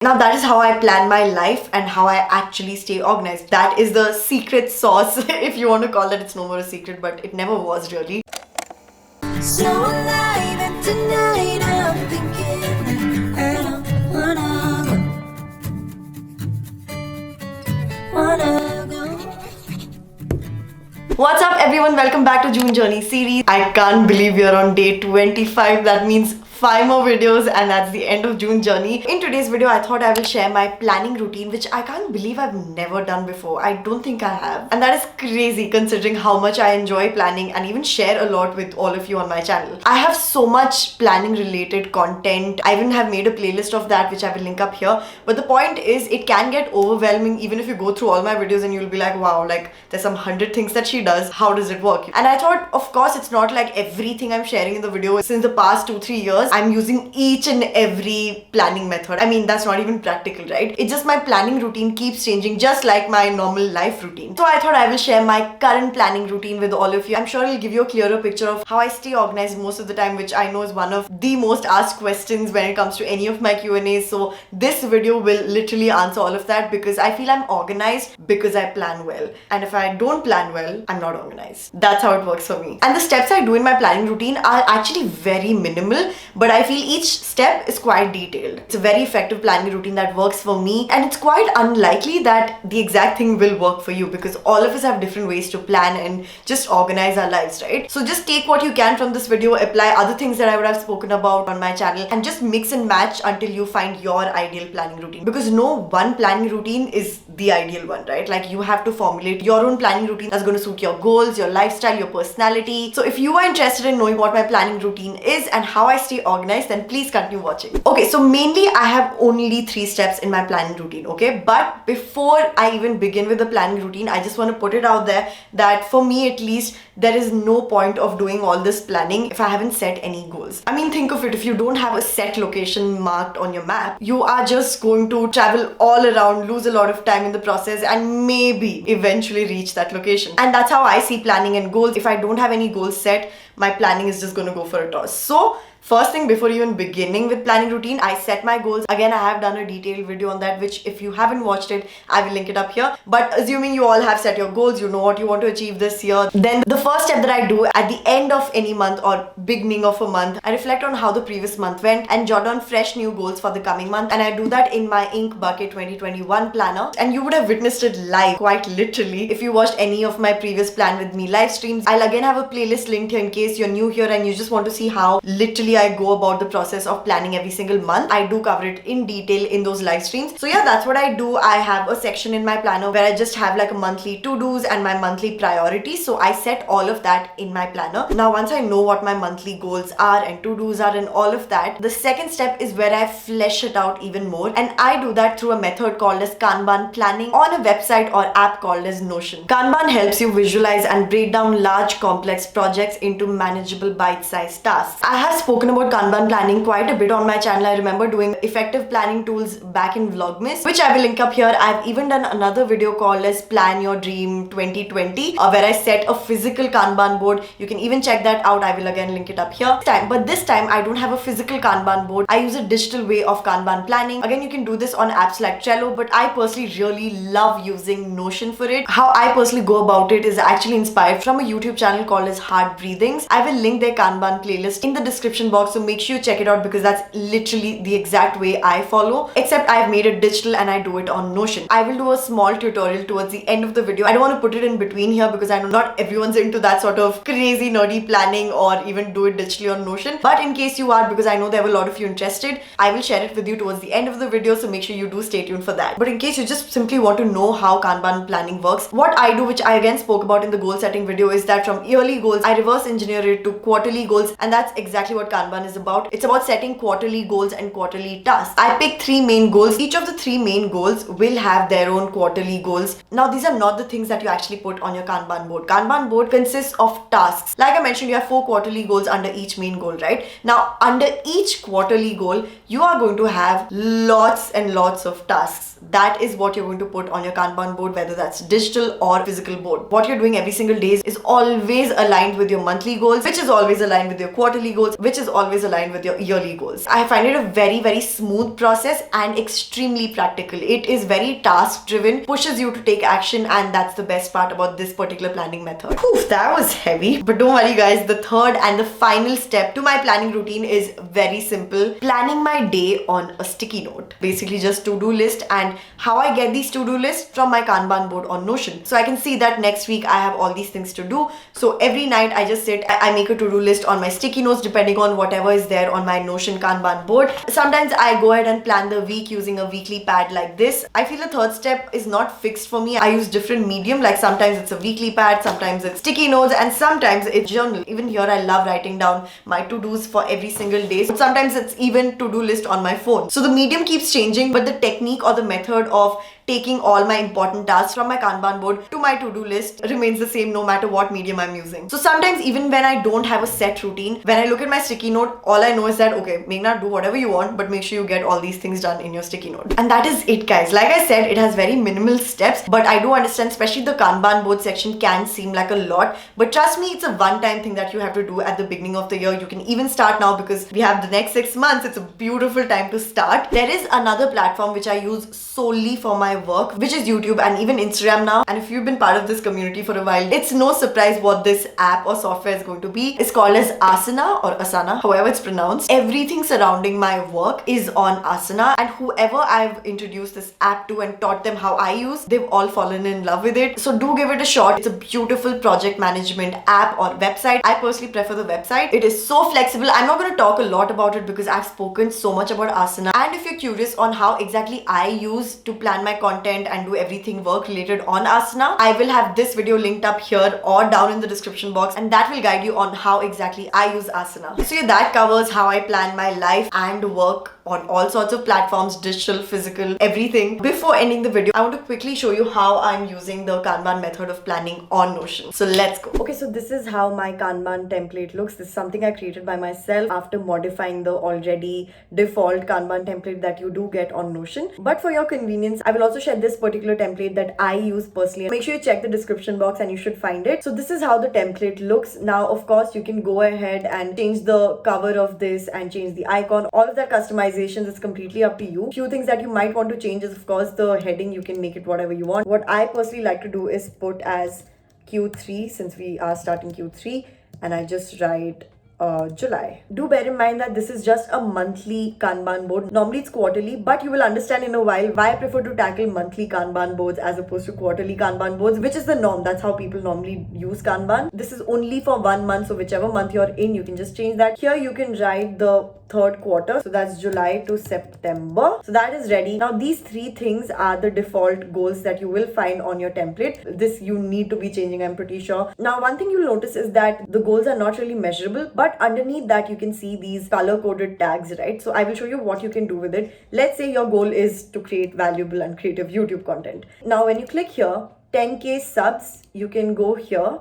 Now that is how I plan my life and how I actually stay organized. That is the secret sauce, if you want to call it. It's no more a secret, but it never was really. So alive, and tonight I'm thinking I don't wanna go. What's up everyone, welcome back to June Journey series. I can't believe we are on day 25. That means 5 more videos and that's the end of June Journey. In today's video, I thought I will share my planning routine, which I can't believe I've never done before. I don't think I have. And that is crazy considering how much I enjoy planning and even share a lot with all of you on my channel. I have so much planning related content. I even have made a playlist of that, which I will link up here. But the point is, it can get overwhelming even if you go through all my videos and you'll be like, wow, like there's some 100 things that she does. How does it work? And I thought, of course, it's not like everything I'm sharing in the video. Since the past 2-3 years, I'm using each and every planning method. I mean, that's not even practical, right? It's just my planning routine keeps changing, just like my normal life routine. So I thought I will share my current planning routine with all of you. I'm sure it'll give you a clearer picture of how I stay organized most of the time, which I know is one of the most asked questions when it comes to any of my Q&As. So this video will literally answer all of that, because I feel I'm organized because I plan well. And if I don't plan well, I'm not organized. That's how it works for me. And the steps I do in my planning routine are actually very minimal, but I feel each step is quite detailed. It's a very effective planning routine that works for me, and it's quite unlikely that the exact thing will work for you, because all of us have different ways to plan and just organize our lives, right? So just take what you can from this video, apply other things that I would have spoken about on my channel, and just mix and match until you find your ideal planning routine, because no one planning routine is the ideal one, right? Like, you have to formulate your own planning routine that's going to suit your goals, your lifestyle, your personality. So if you are interested in knowing what my planning routine is and how I stay organized, then please continue watching. Okay, so mainly I have only 3 steps in my planning routine, okay? But before I even begin with the planning routine, I just want to put it out there that for me at least, there is no point of doing all this planning if I haven't set any goals. I mean, think of it, if you don't have a set location marked on your map, you are just going to travel all around, lose a lot of time in the process, and maybe eventually reach that location. And that's how I see planning and goals. If I don't have any goals set, my planning is just going to go for a toss. So first thing, before even beginning with planning routine, I set my goals. Again, I have done a detailed video on that, which if you haven't watched it, I will link it up here. But assuming you all have set your goals, you know what you want to achieve this year, then the first step that I do at the end of any month or beginning of a month, I reflect on how the previous month went and jot down fresh new goals for the coming month. And I do that in my Ink Bucket 2021 planner. And you would have witnessed it live, quite literally, if you watched any of my previous Plan With Me live streams. I'll again have a playlist linked here in case you're new here and you just want to see how literally I go about the process of planning every single month. I do cover it in detail in those live streams. So yeah, that's what I do. I have a section in my planner where I just have like a monthly to-dos and my monthly priorities. So I set all of that in my planner. Now, once I know what my monthly goals are and to-dos are and all of that, the second step is where I flesh it out even more. And I do that through a method called as Kanban planning on a website or app called as Notion. Kanban helps you visualize and break down large complex projects into manageable bite-sized tasks. I have spoken about Kanban planning quite a bit on my channel. I remember doing effective planning tools back in Vlogmas, which I will link up here. I've even done another video called as Plan Your Dream 2020, where I set a physical Kanban board. You can even check that out. I will again link it up here. But this time I don't have a physical Kanban board. I use a digital way of Kanban planning. Again, you can do this on apps like Trello, but I personally really love using Notion for it. How I personally go about it is actually inspired from a YouTube channel called as Heart Breathings. I will link their Kanban playlist in the description box, so make sure you check it out, because that's literally the exact way I follow, except I've made it digital and I do it on Notion. I will do a small tutorial towards the end of the video. I don't want to put it in between here because I know not everyone's into that sort of crazy nerdy planning or even do it digitally on Notion. But in case you are, because I know there are a lot of you interested, I will share it with you towards the end of the video, so make sure you do stay tuned for that. But in case you just simply want to know how Kanban planning works, what I do, which I again spoke about in the goal setting video, is that from yearly goals, I reverse engineer it to quarterly goals, and that's exactly what Kanban is about. It's about setting quarterly goals and quarterly tasks. I pick 3 main goals. Each of the 3 main goals will have their own quarterly goals. Now, these are not the things that you actually put on your Kanban board. Kanban board consists of tasks. Like I mentioned, you have 4 quarterly goals under each main goal, right? Now, under each quarterly goal, you are going to have lots and lots of tasks. That is what you're going to put on your Kanban board, whether that's digital or physical board. What you're doing every single day is always aligned with your monthly goals, which is always aligned with your quarterly goals, which is always aligned with your yearly goals. I find it a very, very smooth process and extremely practical. It is very task driven, pushes you to take action, and that's the best part about this particular planning method. Oof, that was heavy. But don't worry guys, the third and the final step to my planning routine is very simple. Planning my day on a sticky note. Basically just to-do list, and how I get these to-do lists from my Kanban board on Notion. So I can see that next week I have all these things to do. So every night I just sit, I make a to-do list on my sticky notes depending on whatever is there on my Notion Kanban board. Sometimes I go ahead and plan the week using a weekly pad like this. I feel the third step is not fixed for me. I use different medium, like sometimes it's a weekly pad, sometimes it's sticky notes, and sometimes it's journal. Even here I love writing down my to-dos for every single day. Sometimes it's even to-do list on my phone. So the medium keeps changing, but the technique or the method of taking all my important tasks from my Kanban board to my to-do list remains the same no matter what medium I'm using. So sometimes even when I don't have a set routine, when I look at my sticky note, all I know is that, okay, Meghna, do whatever you want, but make sure you get all these things done in your sticky note. And that is it guys. Like I said, it has very minimal steps, but I do understand, especially the Kanban board section can seem like a lot, but trust me, it's a one-time thing that you have to do at the beginning of the year. You can even start now because we have the next 6 months. It's a beautiful time to start. There is another platform which I use solely for my work, which is YouTube and even Instagram now. And if you've been part of this community for a while, it's no surprise what this app or software is going to be. It's called as Asana or Asana, however it's pronounced. Everything surrounding my work is on Asana, and whoever I've introduced this app to and taught them how I use, they've all fallen in love with it. So do give it a shot. It's a beautiful project management app or website. I personally prefer the website. It is so flexible. I'm not going to talk a lot about it because I've spoken so much about Asana. And if you're curious on how exactly I use to plan my content and do everything work related on Asana, I will have this video linked up here or down in the description box, and that will guide you on how exactly I use Asana. So yeah, that covers how I plan my life and work on all sorts of platforms, digital, physical, everything. Before ending the video, I want to quickly show you how I'm using the Kanban method of planning on Notion. So let's go. Okay, so this is how my Kanban template looks. This is something I created by myself after modifying the already default Kanban template that you do get on Notion. But for your convenience, I will also share this particular template that I use personally. Make sure you check the description box and you should find it. So this is how the template looks. Now, of course, you can go ahead and change the cover of this and change the icon. All of that customization is completely up to you. Few things that you might want to change is, of course, the heading. You can make it whatever you want. What I personally like to do is put as Q3, since we are starting Q3, and I just write July. Do bear in mind that this is just a monthly Kanban board. Normally it's quarterly, but you will understand in a while why I prefer to tackle monthly Kanban boards as opposed to quarterly Kanban boards, which is the norm. That's how people normally use Kanban. This is only for 1 month, so whichever month you're in, you can just change that. Here you can write the third quarter, so that's July to September. So that is ready. Now these 3 things are the default goals that you will find on your template. This you need to be changing, I'm pretty sure. Now one thing you'll notice is that the goals are not really measurable, but underneath that you can see these color coded tags, right? So I will show you what you can do with it. Let's say your goal is to create valuable and creative YouTube content. Now when you click here, 10k subs, you can go here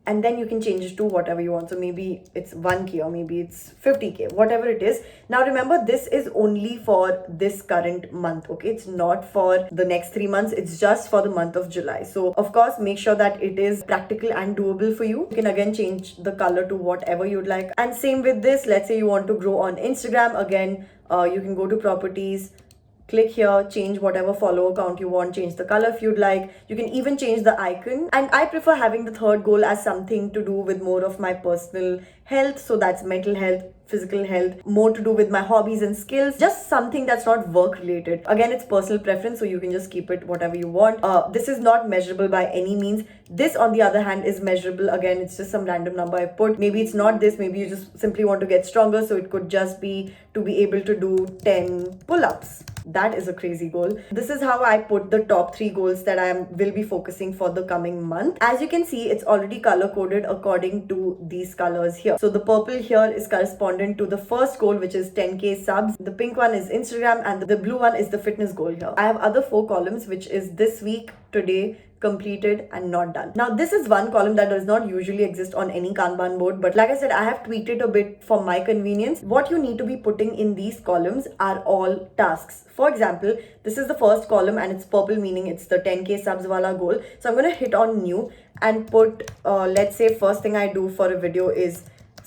and then you can change it to whatever you want. So maybe it's 1k or maybe it's 50k, whatever it is. Now remember, this is only for this current month, okay? It's not for the next 3 months. It's just for the month of July. So of course, make sure that it is practical and doable for you. You can again change the color to whatever you'd like. And same with this, let's say you want to grow on Instagram. Again, you can go to properties, click here, change whatever follower count you want, change the color if you'd like. You can even change the icon. And I prefer having the third goal as something to do with more of my personal health. So that's mental health, physical health, more to do with my hobbies and skills, just something that's not work related. Again, it's personal preference, so you can just keep it whatever you want. This is not measurable by any means. This on the other hand is measurable. Again, it's just some random number I put. Maybe it's not this, maybe you just simply want to get stronger, so it could just be to be able to do 10 pull-ups. That is a crazy goal. This is how I put the top 3 goals that I will be focusing for the coming month. As you can see, it's already color coded according to these colors here. So the purple here is correspondent to the first goal, which is 10k subs. The pink one is Instagram and the blue one is the fitness goal here. I have other 4 columns, which is this week, today, completed and not done. Now this is one column that does not usually exist on any Kanban board, but like I said, I have tweaked it a bit for my convenience. What you need to be putting in these columns are all tasks. For example, this is the first column and it's purple, meaning it's the 10k subs wala goal. So I'm going to hit on new and put let's say first thing I do for a video is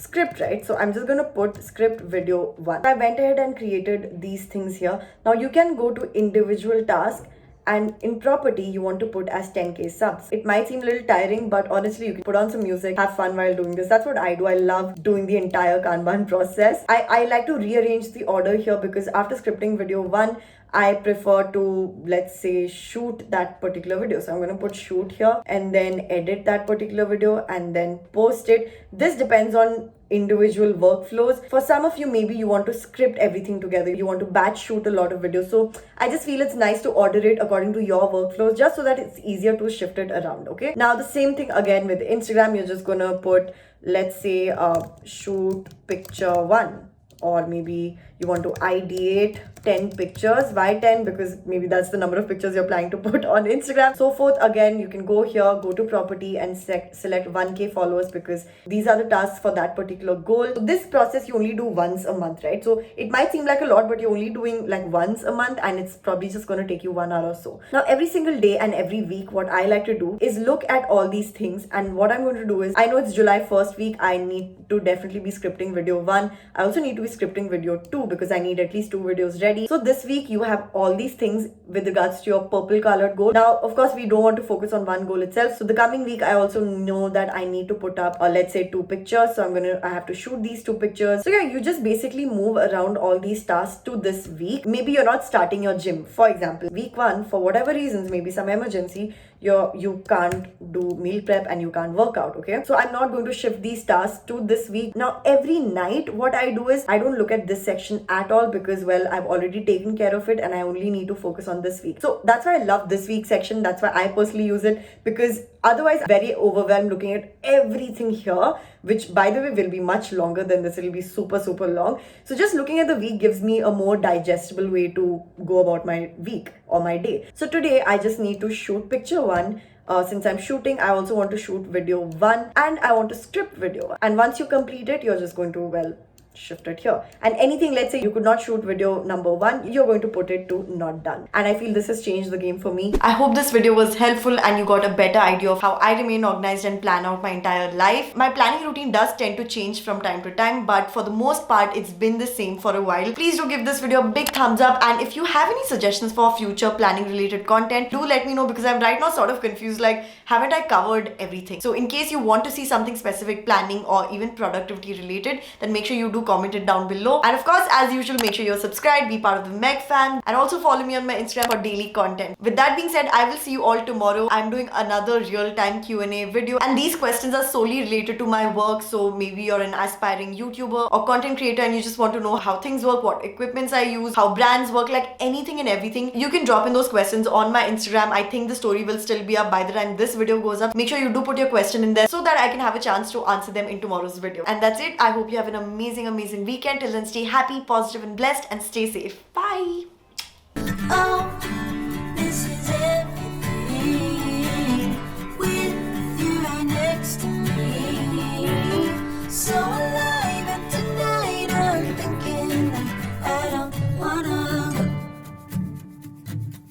script, right? So I'm just gonna put script video 1. I went ahead and created these things here. Now you can go to individual task, and in property you want to put as 10k subs. It might seem a little tiring, but honestly you can put on some music, have fun while doing this. That's what I do. I love doing the entire Kanban process. I like to rearrange the order here because after scripting video 1, I prefer to, let's say, shoot that particular video. So I'm going to put shoot here and then edit that particular video and then post it. This depends on individual workflows. For some of you, maybe you want to script everything together. You want to batch shoot a lot of videos. So I just feel it's nice to order it according to your workflows, just so that it's easier to shift it around. Okay. Now the same thing again with Instagram. You're just going to put, let's say, shoot picture 1. Or maybe you want to ideate 10 pictures. Why 10? Because maybe that's the number of pictures you're planning to put on Instagram. So forth. Again, you can go here, go to property and select 1k followers because these are the tasks for that particular goal. So this process you only do once a month, right? So it might seem like a lot, but you're only doing like once a month and it's probably just going to take you 1 hour or so. Now, every single day and every week, what I like to do is look at all these things. And what I'm going to do is, I know it's July 1st week. I need to definitely be scripting video 1. I also need to be scripting video 2 because I need at least 2 videos ready. So this week you have all these things with regards to your purple colored goal. Now, of course, we don't want to focus on one goal itself. So the coming week, I also know that I need to put up, let's say 2 pictures. So I have to shoot these 2 pictures. So yeah, you just basically move around all these tasks to this week. Maybe you're not starting your gym. For example, week 1, for whatever reasons, maybe some emergency, you can't do meal prep and you can't work out. Okay, so I'm not going to shift these tasks to this week. Now every night what I do is I don't look at this section at all because, well, I've already taken care of it and I only need to focus on this week. So that's why I love this week section. That's why I personally use it, because otherwise I'm very overwhelmed looking at everything here, which by the way will be much longer than this. It'll be super long. So just looking at the week gives me a more digestible way to go about my week or my day. So today I just need to shoot picture 1. Since I'm shooting, I also want to shoot video 1 and I want to script video 1. And once you complete it, you're just going to, well, shift it here. And anything, let's say you could not shoot video number 1, you're going to put it to not done. And I feel this has changed the game for me. I hope this video was helpful and you got a better idea of how I remain organized and plan out my entire life. My planning routine does tend to change from time to time, but for the most part, it's been the same for a while. Please do give this video a big thumbs up, and if you have any suggestions for future planning related content, do let me know, because I'm right now sort of confused, like, haven't I covered everything? So in case you want to see something specific planning or even productivity related, then make sure you do comment it down below. And of course, as usual, make sure you're subscribed, be part of the Meg fam, and also follow me on my Instagram for daily content. With that being said, I will see you all tomorrow. I'm doing another real-time Q&A video, and these questions are solely related to my work. So maybe you're an aspiring YouTuber or content creator and you just want to know how things work, what equipments I use, how brands work, like anything and everything. You can drop in those questions on my Instagram. I think the story will still be up by the time this video goes up. Make sure you do put your question in there so that I can have a chance to answer them in tomorrow's video. And that's it. I hope you have an amazing weekend. Till then, stay happy, positive and blessed, and stay safe. Bye.